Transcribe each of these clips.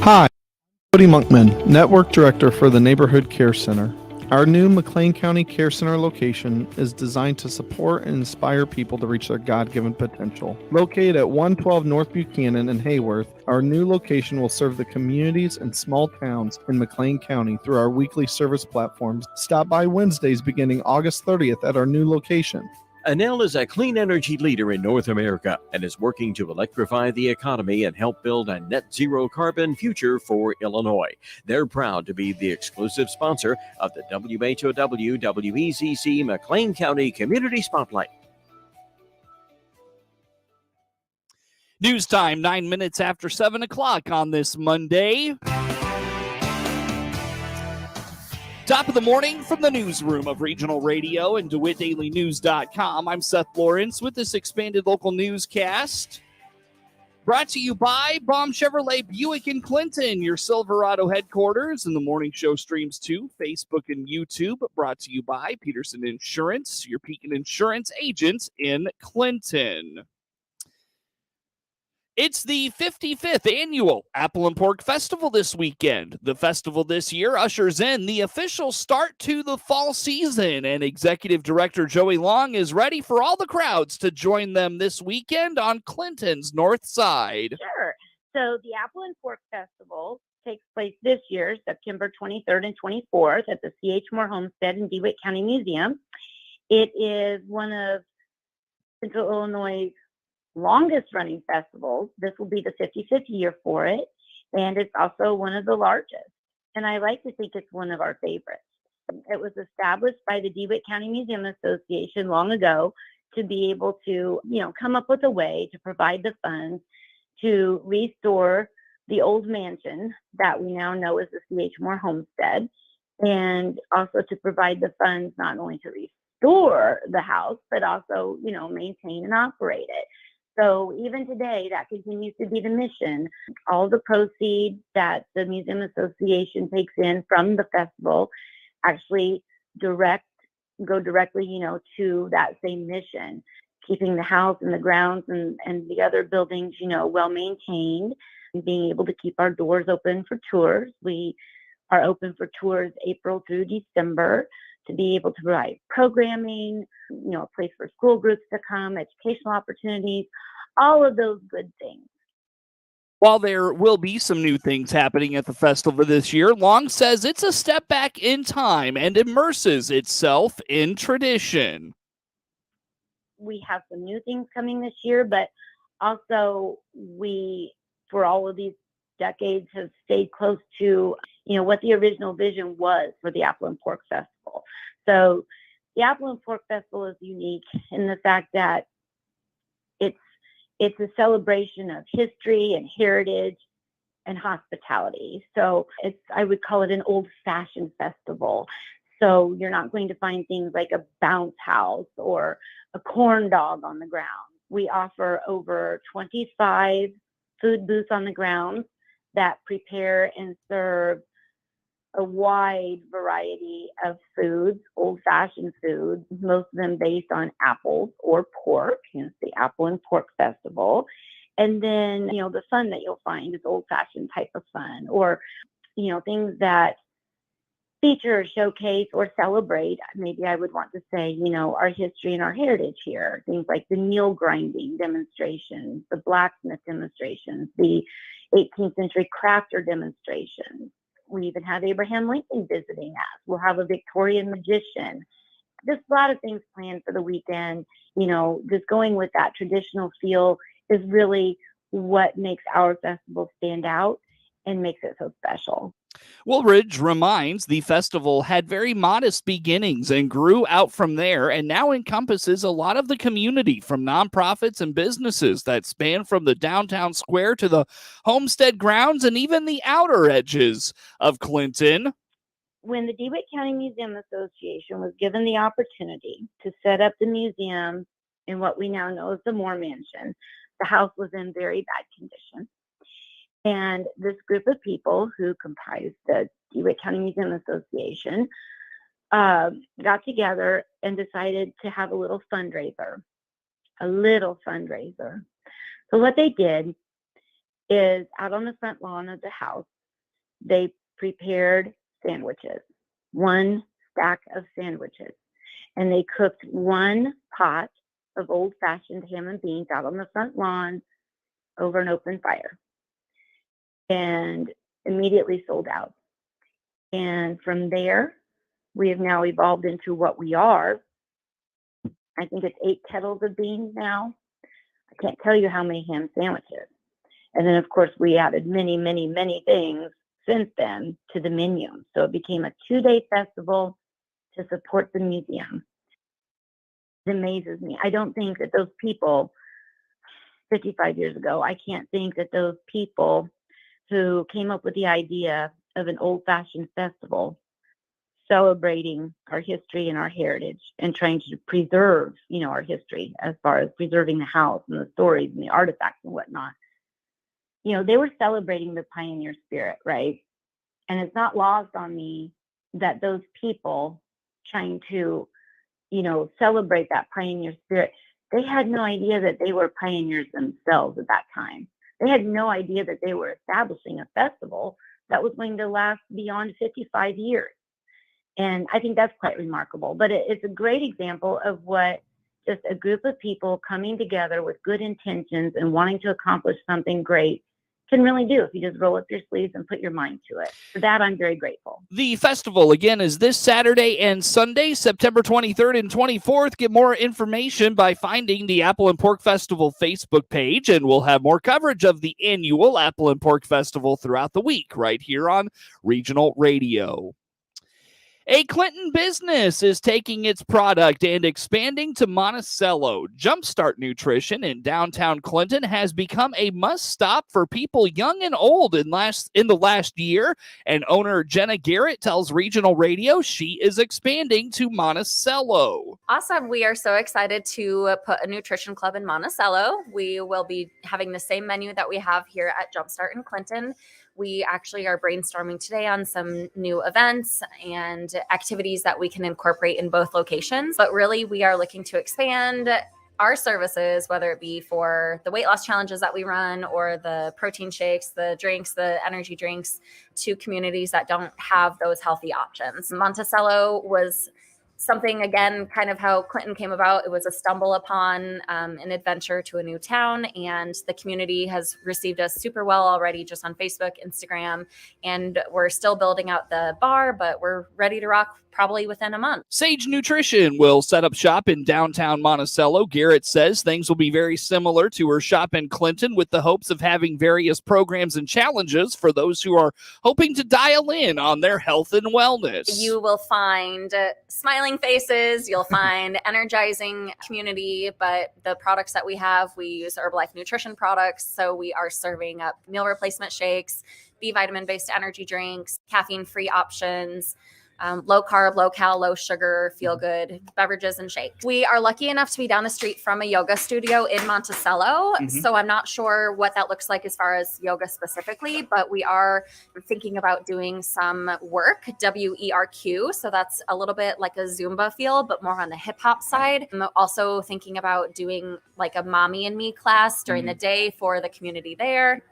Hi, Cody Monkman, Network Director for the Neighborhood Care Center. Our new McLean County Care Center location is designed to support and inspire people to reach their God-given potential. Located at 112 North Buchanan in Hayworth, our new location will serve the communities and small towns in McLean County through our weekly service platforms. Stop by Wednesdays beginning August 30th at our new location. Enel is a clean energy leader in North America and is working to electrify the economy and help build a net zero carbon future for Illinois. They're proud to be the exclusive sponsor of the WHOW WECC McLean County Community Spotlight. News time, 9 minutes after 7 o'clock on this Monday. Top of the morning from the newsroom of Regional Radio and DeWittDailyNews.com. I'm Seth Lawrence with this expanded local newscast. Brought to you by Baum Chevrolet Buick in Clinton, your Silverado headquarters. And the morning show streams to Facebook and YouTube. Brought to you by Peterson Insurance, your Pekin Insurance agents in Clinton. It's the 55th annual Apple and Pork Festival this weekend. The festival this year ushers in the official start to the fall season, and Executive Director Joey Long is ready for all the crowds to join them this weekend on Clinton's north side. Sure. So the Apple and Pork Festival takes place this year, September 23rd and 24th at the C.H. Moore Homestead in DeWitt County Museum. It is one of Central Illinois' longest running festivals. This will be the 55th year for it, and it's also one of the largest. And I like to think it's one of our favorites. It was established by the DeWitt County Museum Association long ago to be able to, come up with a way to provide the funds to restore the old mansion that we now know as the C.H. Moore Homestead, and also to provide the funds not only to restore the house, but also, maintain and operate it. So even today, that continues to be the mission. All the proceeds that the Museum Association takes in from the festival actually go directly, to that same mission, keeping the house and the grounds and the other buildings, well maintained, and being able to keep our doors open for tours. We are open for tours April through December to be able to provide programming, a place for school groups to come, educational opportunities, all of those good things. While there will be some new things happening at the festival this year, Long says it's a step back in time and immerses itself in tradition. We have some new things coming this year, but also we, for all of these decades, have stayed close to, what the original vision was for the Apple and Pork Festival. So the Apple and Pork Festival is unique in the fact that it's a celebration of history and heritage and hospitality. So I would call it an old-fashioned festival. So you're not going to find things like a bounce house or a corn dog on the ground. We offer over 25 food booths on the ground that prepare and serve a wide variety of foods, old-fashioned foods, most of them based on apples or pork. It's the Apple and Pork Festival. And then, the fun that you'll find is old-fashioned type of fun, or, things that feature, showcase, or celebrate. Maybe I would want to say, our history and our heritage here. Things like the meal grinding demonstrations, the blacksmith demonstrations, the 18th century crafter demonstrations. We even have Abraham Lincoln visiting us. We'll have a Victorian magician. There's a lot of things planned for the weekend. Just going with that traditional feel is really what makes our festival stand out and makes it so special. Woolridge reminds the festival had very modest beginnings and grew out from there, and now encompasses a lot of the community, from nonprofits and businesses that span from the downtown square to the homestead grounds and even the outer edges of Clinton. When the DeWitt County Museum Association was given the opportunity to set up the museum in what we now know as the Moore Mansion, the house was in very bad condition. And this group of people who comprised the DeWitt County Museum Association got together and decided to have a little fundraiser. So what they did is, out on the front lawn of the house, they prepared sandwiches, one stack of sandwiches, and they cooked one pot of old-fashioned ham and beans out on the front lawn over an open fire, and immediately sold out. And from there, we have now evolved into what we are. I think it's 8 kettles of beans now. I can't tell you how many ham sandwiches. And then, of course, we added many, many, many things since then to the menu. So it became a 2-day festival to support the museum. It amazes me. I don't think that those people 55 years ago, I can't think that those people who came up with the idea of an old-fashioned festival celebrating our history and our heritage and trying to preserve, our history as far as preserving the house and the stories and the artifacts and whatnot. They were celebrating the pioneer spirit, right? And it's not lost on me that those people trying to, celebrate that pioneer spirit, they had no idea that they were pioneers themselves at that time. They had no idea that they were establishing a festival that was going to last beyond 55 years. And I think that's quite remarkable. But it's a great example of what just a group of people coming together with good intentions and wanting to accomplish something great can really do if you just roll up your sleeves and put your mind to it. For that, I'm very grateful. The festival, again, is this Saturday and Sunday, September 23rd and 24th. Get more information by finding the Apple and Pork Festival Facebook page, and we'll have more coverage of the annual Apple and Pork Festival throughout the week right here on Regional Radio. A Clinton business is taking its product and expanding to Monticello. Jumpstart Nutrition in downtown Clinton has become a must-stop for people young and old in the last year, and owner Jenna Garrett tells Regional Radio she is expanding to Monticello. Awesome. We are so excited to put a nutrition club in Monticello. We will be having the same menu that we have here at Jumpstart in Clinton. We actually are brainstorming today on some new events and activities that we can incorporate in both locations. But really, we are looking to expand our services, whether it be for the weight loss challenges that we run or the protein shakes, the drinks, the energy drinks, to communities that don't have those healthy options. Monticello was something, again, kind of how Clinton came about. It was a stumble upon an adventure to a new town, and the community has received us super well already just on Facebook, Instagram, and we're still building out the bar, but we're ready to rock probably within a month. Sage Nutrition will set up shop in downtown Monticello. Garrett says things will be very similar to her shop in Clinton, with the hopes of having various programs and challenges for those who are hoping to dial in on their health and wellness. You will find smiling faces, you'll find energizing community, but the products that we have, we use Herbalife nutrition products. So we are serving up meal replacement shakes, B vitamin based energy drinks, caffeine free options, low carb, low cal, low sugar, feel good beverages and shakes. We are lucky enough to be down the street from a yoga studio in Monticello. So I'm not sure what that looks like as far as yoga specifically, but we are thinking about doing some work, WERQ. So that's a little bit like a Zumba feel, but more on the hip hop side. I'm also thinking about doing like a mommy and me class during the day for the community there.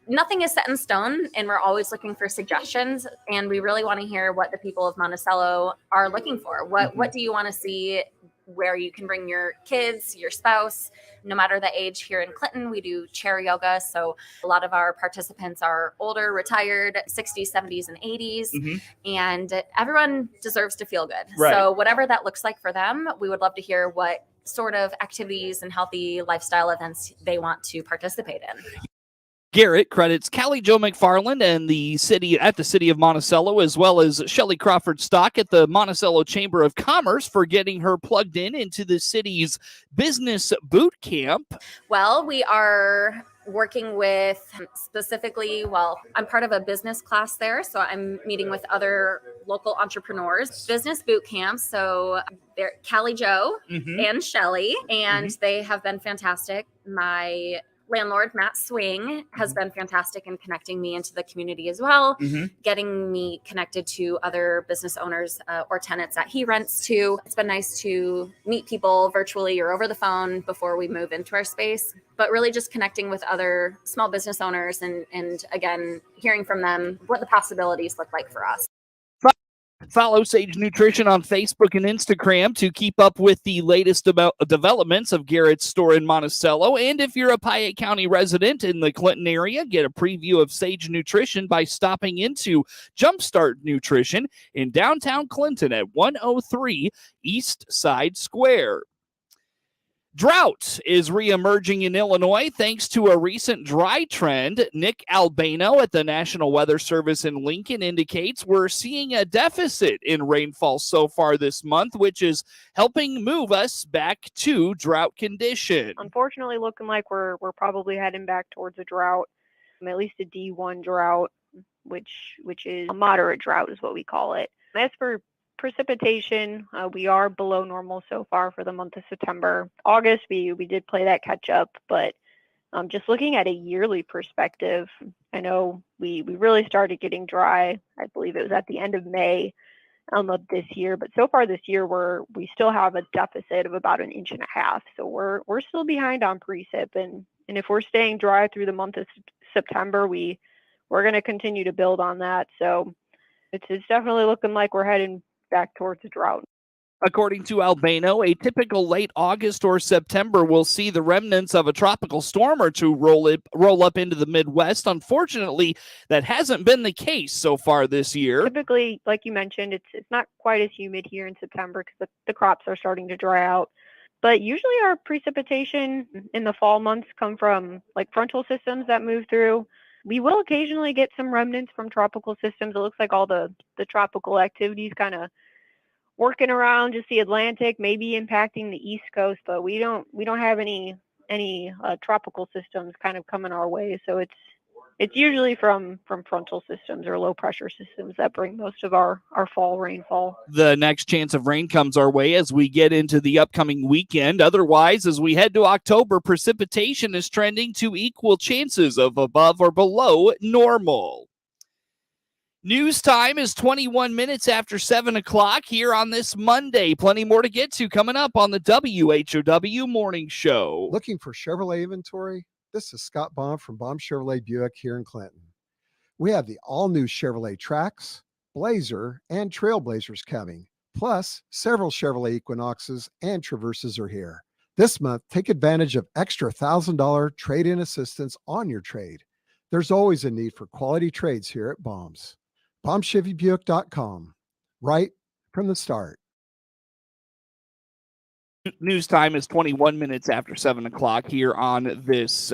Nothing is set in stone, and we're always looking for suggestions, and we really want to hear what the people of Monticello are looking for. What do you want to see where you can bring your kids, your spouse, no matter the age? Here in Clinton, we do chair yoga, so a lot of our participants are older, retired, 60s, 70s, and 80s, and everyone deserves to feel good. Right. So whatever that looks like for them, we would love to hear what sort of activities and healthy lifestyle events they want to participate in. Garrett credits Callie Jo McFarland and the city of Monticello, as well as Shelley Crawford Stock at the Monticello Chamber of Commerce, for getting her plugged into the city's business boot camp. Well, we are working with specifically, I'm part of a business class there, so I'm meeting with other local entrepreneurs. Business boot camp, so they're Callie Jo and Shelley, and they have been fantastic. My landlord, Matt Swing, has been fantastic in connecting me into the community as well, getting me connected to other business owners or tenants that he rents to. It's been nice to meet people virtually or over the phone before we move into our space, but really just connecting with other small business owners and again, hearing from them what the possibilities look like for us. Follow Sage Nutrition on Facebook and Instagram to keep up with the latest developments of Garrett's store in Monticello. And if you're a Piatt County resident in the Clinton area, get a preview of Sage Nutrition by stopping into Jumpstart Nutrition in downtown Clinton at 103 East Side Square. Drought is reemerging in Illinois thanks to a recent dry trend. Nick Albano at the National Weather Service in Lincoln indicates we're seeing a deficit in rainfall so far this month, which is helping move us back to drought condition. Unfortunately, looking like we're probably heading back towards a drought, at least a D1 drought, which is a moderate drought is what we call it. As for precipitation, we are below normal so far for the month of September. August, we did play that catch up, but just looking at a yearly perspective, I know we really started getting dry. I believe it was at the end of May of this year, but so far this year we still have a deficit of about 1.5 inches. So we're still behind on precip, and if we're staying dry through the month of September, we're going to continue to build on that. So it's definitely looking like we're heading back towards a drought. According to Albano, a typical late August or September will see the remnants of a tropical storm or two roll up into the Midwest. Unfortunately, that hasn't been the case so far this year. Typically, like you mentioned, it's not quite as humid here in September because the crops are starting to dry out. But usually our precipitation in the fall months come from like frontal systems that move through. We will occasionally get some remnants from tropical systems. It looks like all the tropical activities kind of working around just the Atlantic, maybe impacting the East Coast, but we don't have any tropical systems kind of coming our way. So it's usually from frontal systems or low pressure systems that bring most of our fall rainfall. The next chance of rain comes our way as we get into the upcoming weekend. Otherwise, as we head to October, precipitation is trending to equal chances of above or below normal. News time is 21 minutes after 7 o'clock here on this Monday. Plenty more to get to coming up on the WHOW Morning Show. Looking for Chevrolet inventory? This is Scott Baum from Baum Chevrolet Buick here in Clinton. We have the all-new Chevrolet Trax, Blazer, and Trailblazers coming. Plus, several Chevrolet Equinoxes and Traverses are here. This month, take advantage of extra $1,000 trade-in assistance on your trade. There's always a need for quality trades here at Baum's. BaumChevyBuick.com, right from the start. News time is 21 minutes after 7 o'clock here on this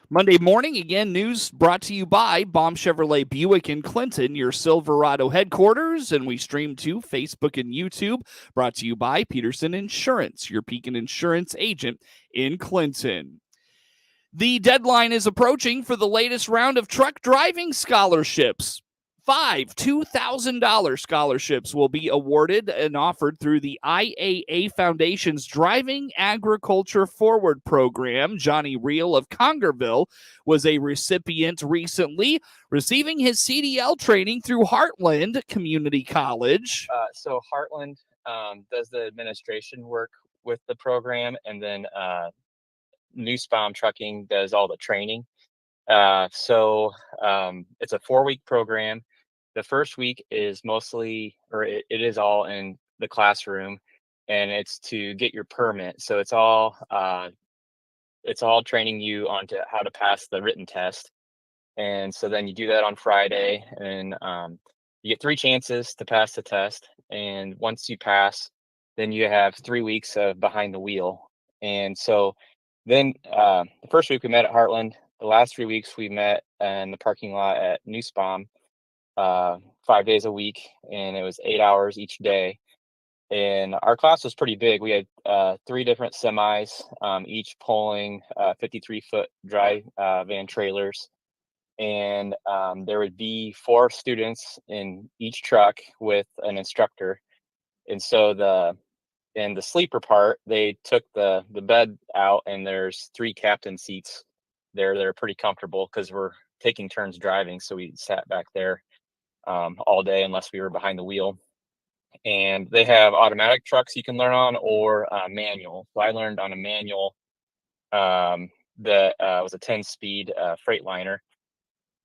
Monday morning. Again, news brought to you by Baum Chevrolet Buick in Clinton, your Silverado headquarters, and we stream to Facebook and YouTube. Brought to you by Peterson Insurance, your Pekin Insurance agent in Clinton. The deadline is approaching for the latest round of truck driving scholarships. 5 $2,000 scholarships will be awarded and offered through the IAA Foundation's Driving Agriculture Forward program. Johnny Reel of Congerville was a recipient recently, receiving his CDL training through Heartland Community College. So Heartland does the administration work with the program, and then Nussbaum Trucking does all the training. So it's a 4-week program. The first week is mostly, or it is all in the classroom, and it's to get your permit. So it's all training you onto how to pass the written test. And so then you do that on Friday, and you get 3 chances to pass the test. And once you pass, then you have 3 weeks of behind the wheel. And so then the first week we met at Heartland. The last 3 weeks we met in the parking lot at Nussbaum 5 days a week, and it was 8 hours each day. And our class was pretty big. We had 3 different semis, each pulling 53-foot dry van trailers. And there would be 4 students in each truck with an instructor. And so in the sleeper part, they took the bed out, and there's 3 captain seats there. They're pretty comfortable because we're taking turns driving. So we sat back there all day unless we were behind the wheel. And they have automatic trucks you can learn on, or manual. So I learned on a manual that was a 10-speed Freightliner.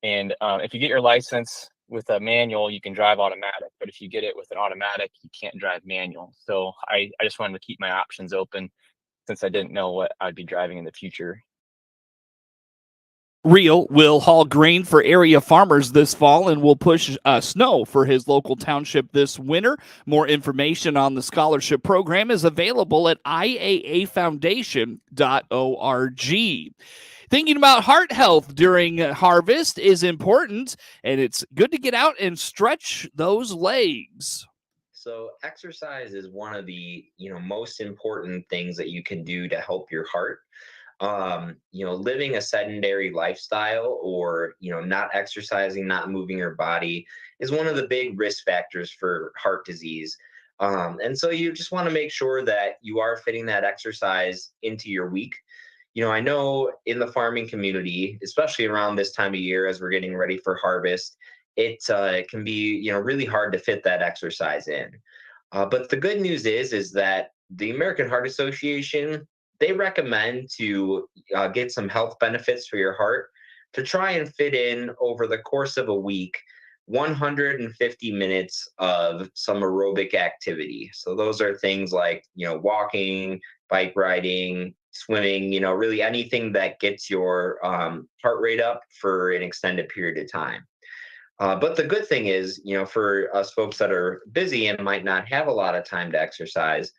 And if you get your license with a manual, you can drive automatic. But if you get it with an automatic, you can't drive manual. So I just wanted to keep my options open since I didn't know what I'd be driving in the future. Real will haul grain for area farmers this fall and will push snow for his local township this winter. More information on the scholarship program is available at iaafoundation.org. Thinking about heart health during harvest is important, and it's good to get out and stretch those legs. So exercise is one of the, most important things that you can do to help your heart. Living a sedentary lifestyle or, not exercising, not moving your body is one of the big risk factors for heart disease. And so you just want to make sure that you are fitting that exercise into your week. I know in the farming community, especially around this time of year, as we're getting ready for harvest, it can be, really hard to fit that exercise in. But the good news is that the American Heart Association, they recommend to get some health benefits for your heart to try and fit in over the course of a week 150 minutes of some aerobic activity. So those are things like, walking, bike riding, swimming, really anything that gets your heart rate up for an extended period of time. But the good thing is, for us folks that are busy and might not have a lot of time to exercise,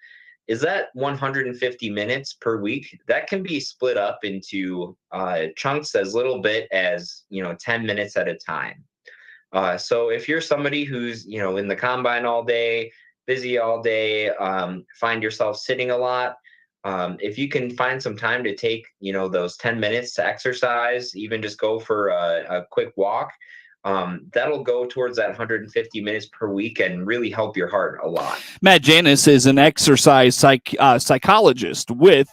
is that 150 minutes per week, that can be split up into chunks as little bit as, 10 minutes at a time. So if you're somebody who's, in the combine all day, busy all day, find yourself sitting a lot, if you can find some time to take, those 10 minutes to exercise, even just go for a quick walk, that'll go towards that 150 minutes per week and really help your heart a lot. Matt Janis is an exercise psychologist with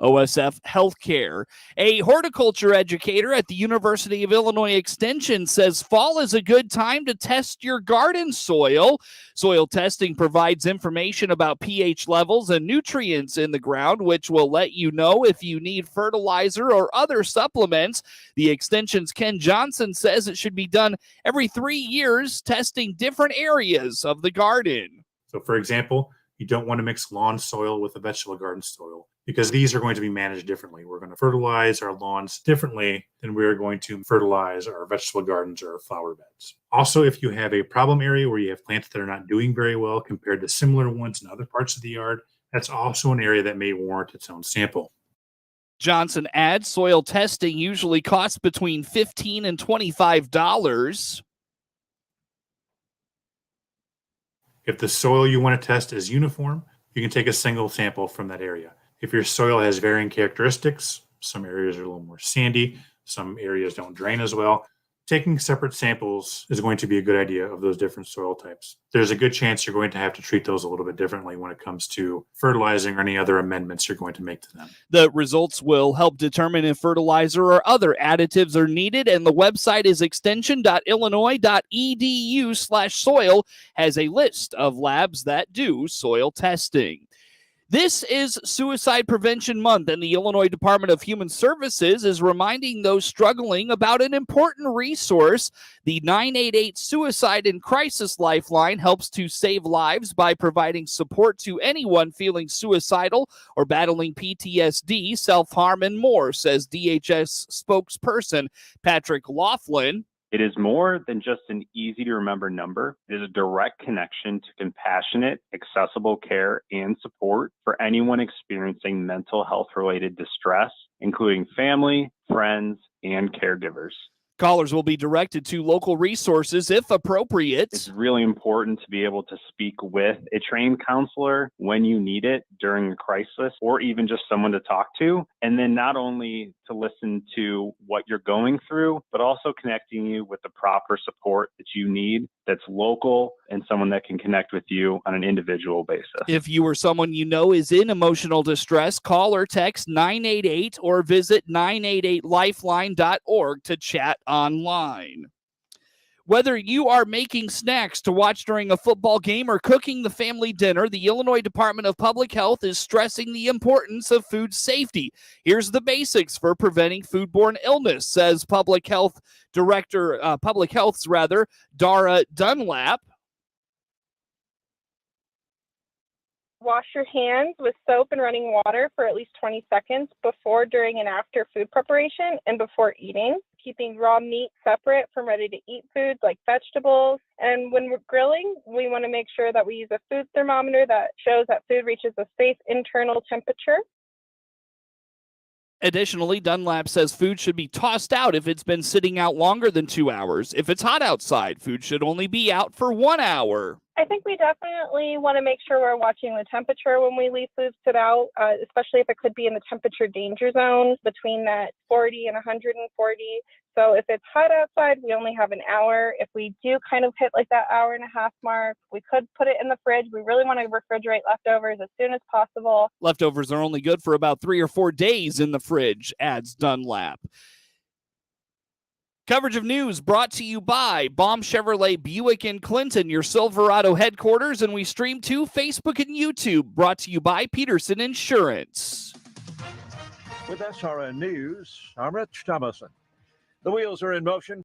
OSF Healthcare. A horticulture educator at the University of Illinois Extension says fall is a good time to test your garden soil. Soil testing provides information about pH levels and nutrients in the ground, which will let you know if you need fertilizer or other supplements. The Extension's Ken Johnson says it should be done every 3 years, testing different areas of the garden. So, for example, you don't want to mix lawn soil with a vegetable garden soil because these are going to be managed differently. We're going to fertilize our lawns differently than we're going to fertilize our vegetable gardens or flower beds. Also, if you have a problem area where you have plants that are not doing very well compared to similar ones in other parts of the yard, that's also an area that may warrant its own sample. Johnson adds soil testing usually costs between $15 and $25. If the soil you want to test is uniform, you can take a single sample from that area. If your soil has varying characteristics, some areas are a little more sandy, some areas don't drain as well, taking separate samples is going to be a good idea of those different soil types. There's a good chance you're going to have to treat those a little bit differently when it comes to fertilizing or any other amendments you're going to make to them. The results will help determine if fertilizer or other additives are needed, and the website is extension.illinois.edu/soil, has a list of labs that do soil testing. This is Suicide Prevention Month, and the Illinois Department of Human Services is reminding those struggling about an important resource. The 988 Suicide and Crisis Lifeline helps to save lives by providing support to anyone feeling suicidal or battling PTSD, self-harm, and more, says DHS spokesperson Patrick Laughlin. It is more than just an easy-to-remember number. It is a direct connection to compassionate, accessible care and support for anyone experiencing mental health-related distress, including family, friends, and caregivers. Callers will be directed to local resources if appropriate. It's really important to be able to speak with a trained counselor when you need it during a crisis, or even just someone to talk to. And then not only to listen to what you're going through, but also connecting you with the proper support that you need that's local and someone that can connect with you on an individual basis. If you or someone you know is in emotional distress, call or text 988 or visit 988lifeline.org to chat online. Whether you are making snacks to watch during a football game or cooking the family dinner, the Illinois Department of Public Health is stressing the importance of food safety. Here's the basics for preventing foodborne illness, says Public Health's Dara Dunlap. Wash your hands with soap and running water for at least 20 seconds before, during, and after food preparation and before eating. Keeping raw meat separate from ready-to-eat foods like vegetables. And when we're grilling, we want to make sure that we use a food thermometer that shows that food reaches a safe internal temperature. Additionally, Dunlap says food should be tossed out if it's been sitting out longer than 2 hours. If it's hot outside, food should only be out for 1 hour. I think we definitely want to make sure we're watching the temperature when we leave food sit out, especially if it could be in the temperature danger zone between that 40 and 140. So if it's hot outside, we only have an hour. If we do kind of hit like that hour and a half mark, we could put it in the fridge. We really want to refrigerate leftovers as soon as possible. Leftovers are only good for about 3 or 4 days in the fridge, adds Dunlap. Coverage of news brought to you by Baum Chevrolet Buick in Clinton, your Silverado headquarters, and we stream to Facebook and YouTube, brought to you by Peterson Insurance. With SRN News, I'm Rich Thomason. The wheels are in motion